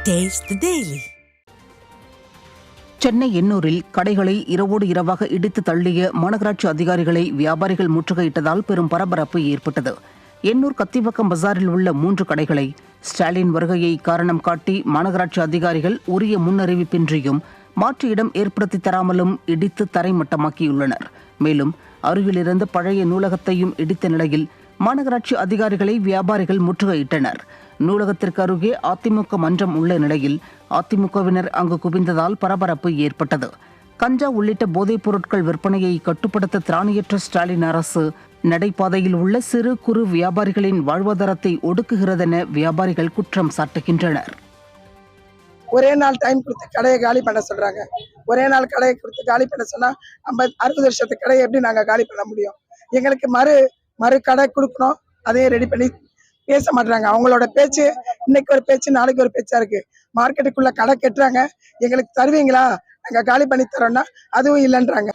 Taste the Daily. Chennai எண்ணூரில் கடைகளை இரவோடு இரவாக இடித்து தள்ளிய மாநகராட்சி அதிகாரிகளை வியாபாரிகள் முற்றுகையிட்டதால் பெரும் பரபரப்பு ஏற்பட்டது. எண்ணூர் கத்திவக்கம் பஜாரில் உள்ள 3 கடைகளை ஸ்டாலின் வருகையை காரணம் காட்டி மாநகராட்சி அதிகாரிகள் உரிய முன்னறிவிப்பின்றியும் மாற்று இடம் ஏற்படுத்தி தராமலும் இடித்து தரைமட்டமாக்கியுள்ளனர். மேலும் அருகிலிருந்து பழைய நூலகத்தையும் இடித்த நிலையில் மாநகராட்சி அதிகாரிகளை வியாபாரிகள் முற்றுகையிட்டனர். நூலகத்திற்கு அருகே அதிமுக மன்றம் உள்ள நிலையில் அதிமுகவினர் அங்கு குவிந்ததால் பரபரப்பு ஏற்பட்டது. கஞ்சா உள்ளிட்ட போதைப் பொருட்கள் விற்பனையை கட்டுப்படுத்த திராணியற்ற ஸ்டாலின் அரசு நடைபாதையில் உள்ள சிறு குறு வியாபாரிகளின் வாழ்வாதாரத்தை ஒடுக்குகிறதென வியாபாரிகள் குற்றம் சாட்டுகின்றனர். ஒரே நாள் டைம் கொடுத்து கடையை காலி பண்ண சொல்றாங்க. ஒரே நாள் கடையை கொடுத்து காலி பண்ண சொன்னா 50-60 வருஷத்து கடையை எப்படி நாங்க காலி பண்ண முடியும்? எங்களுக்கு மறு கடை கொடுக்கணும், அதையும் ரெடி பண்ணி பேச மாட்டாங்க. அவங்களோட பேச்சு இன்னைக்கு ஒரு பேச்சு, நாளைக்கு ஒரு பேச்சா இருக்கு. மார்க்கெட்டுக்குள்ள கடை கட்டுறாங்க, எங்களுக்கு தருவீங்களா, நாங்க காலி பண்ணி தரோம்னா அதுவும் இல்லைன்றாங்க.